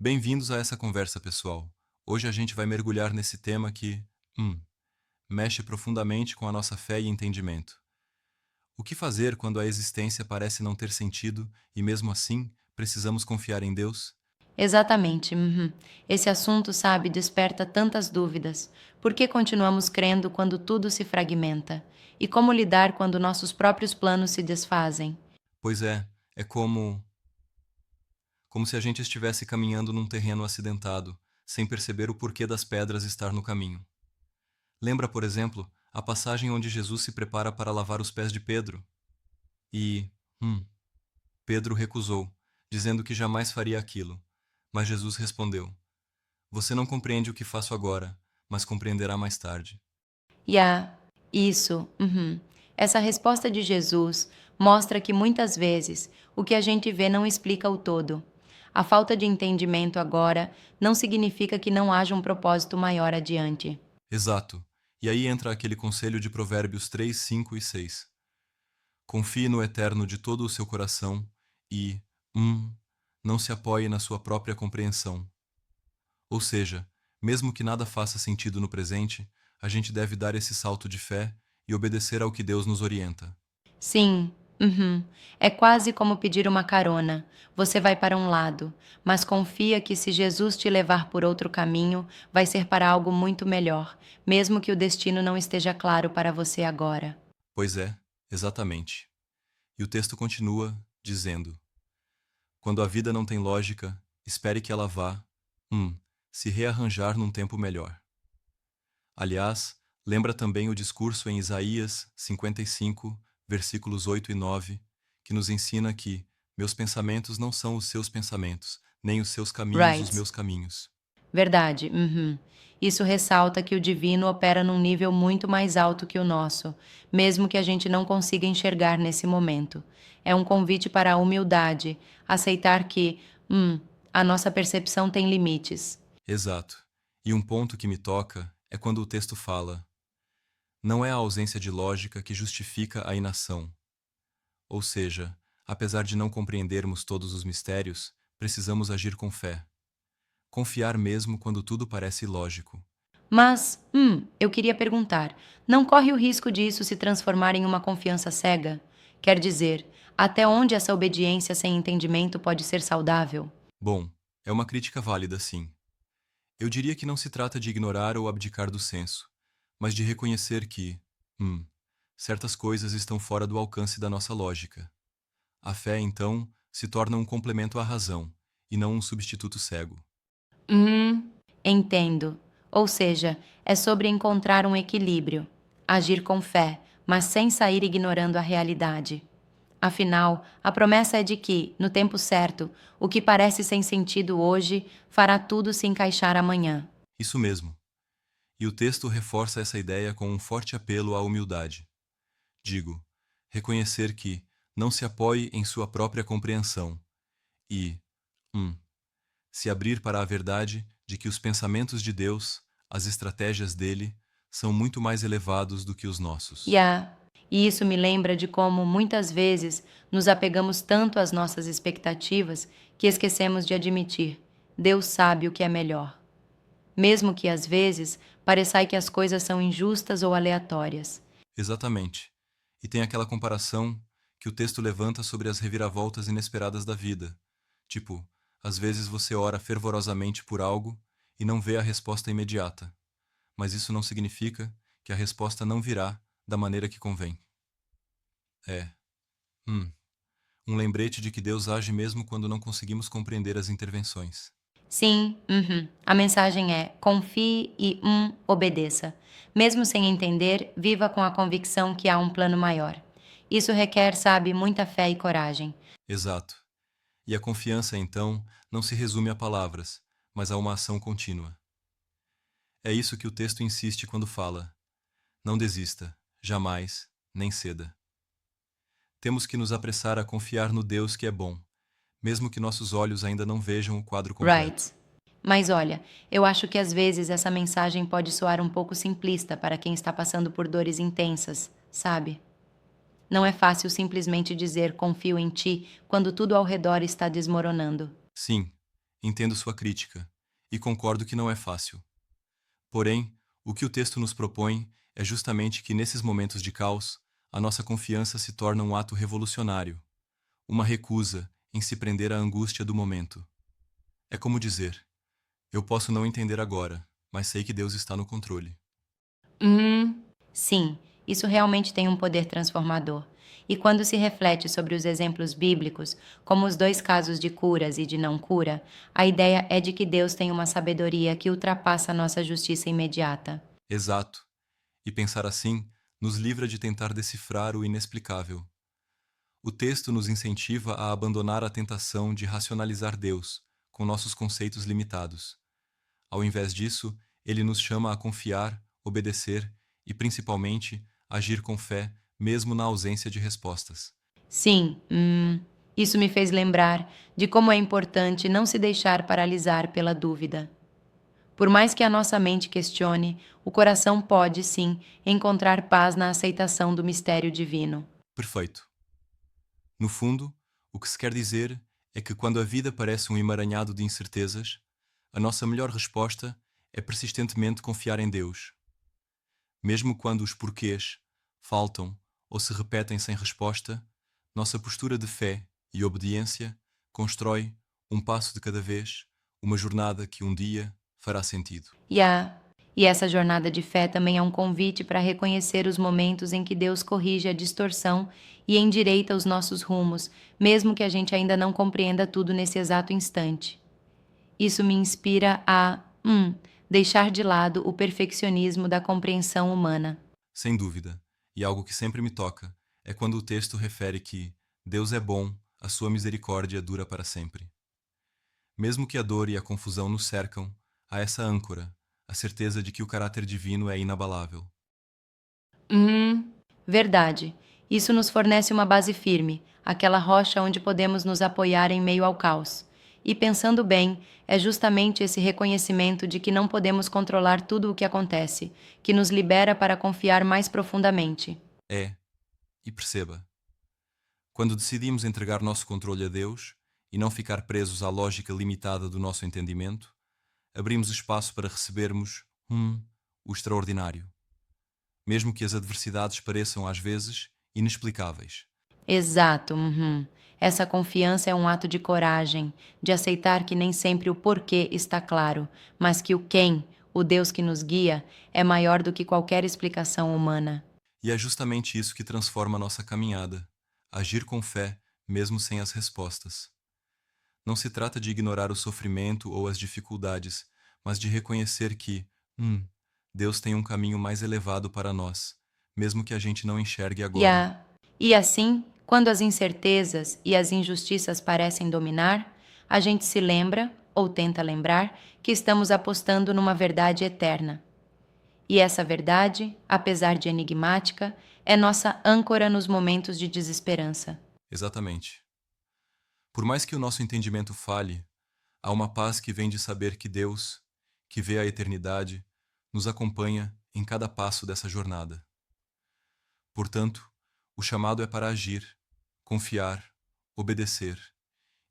Bem-vindos a essa conversa, pessoal. Hoje a gente vai mergulhar nesse tema que, mexe profundamente com a nossa fé e entendimento. O que fazer quando a existência parece não ter sentido e, mesmo assim, precisamos confiar em Deus? Exatamente. Esse assunto, sabe, desperta tantas dúvidas. Por que continuamos crendo quando tudo se fragmenta? E como lidar quando nossos próprios planos se desfazem? Pois é como se a gente estivesse caminhando num terreno acidentado, sem perceber o porquê das pedras estar no caminho. Lembra, por exemplo, a passagem onde Jesus se prepara para lavar os pés de Pedro? E, Pedro recusou, dizendo que jamais faria aquilo. Mas Jesus respondeu: Você não compreende o que faço agora, mas compreenderá mais tarde. E isso. Essa resposta de Jesus mostra que muitas vezes o que a gente vê não explica o todo. A falta de entendimento agora não significa que não haja um propósito maior adiante. Exato. E aí entra aquele conselho de Provérbios 3, 5 e 6. Confie no Eterno de todo o seu coração e, não se apoie na sua própria compreensão. Ou seja, mesmo que nada faça sentido no presente, a gente deve dar esse salto de fé e obedecer ao que Deus nos orienta. Sim. É quase como pedir uma carona. Você vai para um lado, mas confia que se Jesus te levar por outro caminho, vai ser para algo muito melhor, mesmo que o destino não esteja claro para você agora. Pois é, exatamente. E o texto continua dizendo: Quando a vida não tem lógica, espere que ela vá, se rearranjar num tempo melhor. Aliás, lembra também o discurso em Isaías 55, versículos 8 e 9, que nos ensina que meus pensamentos não são os seus pensamentos, nem os seus caminhos os Right. meus caminhos. Verdade. Isso ressalta que o divino opera num nível muito mais alto que o nosso, mesmo que a gente não consiga enxergar nesse momento. É um convite para a humildade, aceitar que, a nossa percepção tem limites. Exato. E um ponto que me toca é quando o texto fala: não é a ausência de lógica que justifica a inação. Ou seja, apesar de não compreendermos todos os mistérios, precisamos agir com fé. Confiar mesmo quando tudo parece ilógico. Mas, eu queria perguntar: não corre o risco de isso se transformar em uma confiança cega? Quer dizer, até onde essa obediência sem entendimento pode ser saudável? Bom, é uma crítica válida, sim. Eu diria que não se trata de ignorar ou abdicar do senso, mas de reconhecer que, certas coisas estão fora do alcance da nossa lógica. A fé, então, se torna um complemento à razão, e não um substituto cego. Entendo. Ou seja, é sobre encontrar um equilíbrio, agir com fé, mas sem sair ignorando a realidade. Afinal, a promessa é de que, no tempo certo, o que parece sem sentido hoje fará tudo se encaixar amanhã. Isso mesmo. E o texto reforça essa ideia com um forte apelo à humildade. Digo, reconhecer que não se apoie em sua própria compreensão e, hum, se abrir para a verdade de que os pensamentos de Deus, as estratégias dele, são muito mais elevados do que os nossos. E isso me lembra de como, muitas vezes, nos apegamos tanto às nossas expectativas que esquecemos de admitir: Deus sabe o que é melhor. Mesmo que, às vezes, pareça que as coisas são injustas ou aleatórias. Exatamente. E tem aquela comparação que o texto levanta sobre as reviravoltas inesperadas da vida. Tipo, às vezes você ora fervorosamente por algo e não vê a resposta imediata, mas isso não significa que a resposta não virá da maneira que convém. É, hum, um lembrete de que Deus age mesmo quando não conseguimos compreender as intervenções. Sim. A mensagem é: confie e obedeça. Mesmo sem entender, viva com a convicção que há um plano maior. Isso requer, sabe, muita fé e coragem. Exato. E a confiança, então, não se resume a palavras, mas a uma ação contínua. É isso que o texto insiste quando fala: não desista, jamais, nem ceda. Temos que nos apressar a confiar no Deus que é bom, mesmo que nossos olhos ainda não vejam o quadro completo. Right. Mas olha, eu acho que às vezes essa mensagem pode soar um pouco simplista para quem está passando por dores intensas, sabe? Não é fácil simplesmente dizer confio em ti quando tudo ao redor está desmoronando. Sim, Entendo sua crítica e concordo que não é fácil. Porém, o que o texto nos propõe é justamente que nesses momentos de caos, a nossa confiança se torna um ato revolucionário, uma recusa em se prender à angústia do momento. É como dizer: eu posso não entender agora, mas sei que Deus está no controle. Sim, isso realmente tem um poder transformador. E quando se reflete sobre os exemplos bíblicos, como os dois casos de curas e de não cura, a ideia é de que Deus tem uma sabedoria que ultrapassa a nossa justiça imediata. Exato. E pensar assim nos livra de tentar decifrar o inexplicável. O texto nos incentiva a abandonar a tentação de racionalizar Deus com nossos conceitos limitados. Ao invés disso, ele nos chama a confiar, obedecer e, principalmente, agir com fé, mesmo na ausência de respostas. Sim, isso me fez lembrar de como é importante não se deixar paralisar pela dúvida. Por mais que a nossa mente questione, o coração pode, sim, encontrar paz na aceitação do mistério divino. Perfeito. No fundo, o que se quer dizer é que quando a vida parece um emaranhado de incertezas, a nossa melhor resposta é persistentemente confiar em Deus. Mesmo quando os porquês faltam ou se repetem sem resposta, nossa postura de fé e obediência constrói, um passo de cada vez, uma jornada que um dia fará sentido. E, e essa jornada de fé também é um convite para reconhecer os momentos em que Deus corrige a distorção e endireita os nossos rumos, mesmo que a gente ainda não compreenda tudo nesse exato instante. Isso me inspira a deixar de lado o perfeccionismo da compreensão humana. Sem dúvida, e algo que sempre me toca é quando o texto refere que Deus é bom, a sua misericórdia dura para sempre. Mesmo que a dor e a confusão nos cercam, há essa âncora, a certeza de que o caráter divino é inabalável. Verdade. Isso nos fornece uma base firme, aquela rocha onde podemos nos apoiar em meio ao caos. E pensando bem, é justamente esse reconhecimento de que não podemos controlar tudo o que acontece, que nos libera para confiar mais profundamente. É, e perceba, quando decidimos entregar nosso controle a Deus e não ficar presos à lógica limitada do nosso entendimento, abrimos espaço para recebermos o extraordinário, mesmo que as adversidades pareçam às vezes inexplicáveis. Exato. Essa confiança é um ato de coragem, de aceitar que nem sempre o porquê está claro, mas que o quem, o Deus que nos guia, é maior do que qualquer explicação humana. E é justamente isso que transforma a nossa caminhada, agir com fé, mesmo sem as respostas. Não se trata de ignorar o sofrimento ou as dificuldades, mas de reconhecer que, Deus tem um caminho mais elevado para nós, mesmo que a gente não enxergue E, agora. a, e assim, quando as incertezas e as injustiças parecem dominar, a gente se lembra, ou tenta lembrar, que estamos apostando numa verdade eterna. E essa verdade, apesar de enigmática, é nossa âncora nos momentos de desesperança. Exatamente. Por mais que o nosso entendimento falhe, há uma paz que vem de saber que Deus, que vê a eternidade, nos acompanha em cada passo dessa jornada. Portanto, o chamado é para agir, confiar, obedecer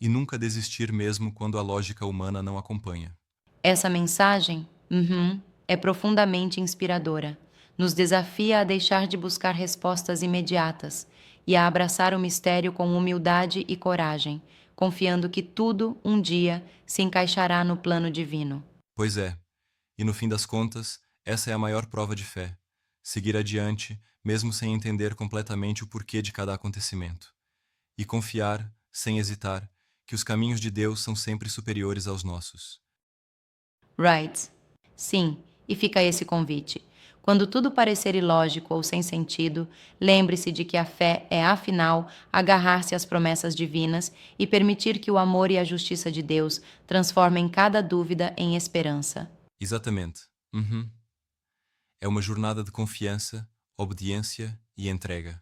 e nunca desistir mesmo quando a lógica humana não acompanha. Essa mensagem, é profundamente inspiradora. Nos desafia a deixar de buscar respostas imediatas e a abraçar o mistério com humildade e coragem, confiando que tudo, um dia, se encaixará no plano divino. Pois é, e no fim das contas, essa é a maior prova de fé. Seguir adiante, mesmo sem entender completamente o porquê de cada acontecimento. E confiar, sem hesitar, que os caminhos de Deus são sempre superiores aos nossos. Right. Sim, e fica esse convite. Quando tudo parecer ilógico ou sem sentido, lembre-se de que a fé é, afinal, agarrar-se às promessas divinas e permitir que o amor e a justiça de Deus transformem cada dúvida em esperança. Exatamente. É uma jornada de confiança, obediência e entrega.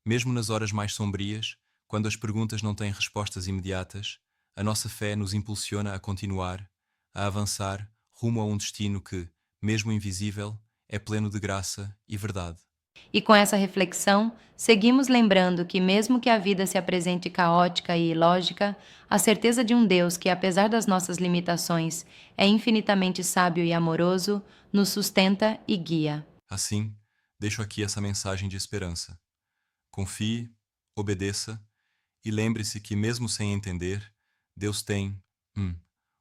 Mesmo nas horas mais sombrias, quando as perguntas não têm respostas imediatas, a nossa fé nos impulsiona a continuar, a avançar rumo a um destino que, mesmo invisível, é pleno de graça e verdade. E com essa reflexão, seguimos lembrando que, mesmo que a vida se apresente caótica e ilógica, a certeza de um Deus que, apesar das nossas limitações, é infinitamente sábio e amoroso, nos sustenta e guia. Assim, deixo aqui essa mensagem de esperança. Confie, obedeça e lembre-se que, mesmo sem entender, Deus tem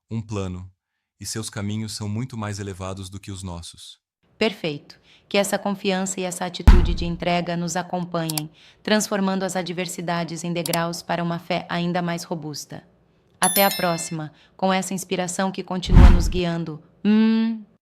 um plano e seus caminhos são muito mais elevados do que os nossos. Perfeito. Que essa confiança e essa atitude de entrega nos acompanhem, transformando as adversidades em degraus para uma fé ainda mais robusta. Até a próxima, com essa inspiração que continua nos guiando.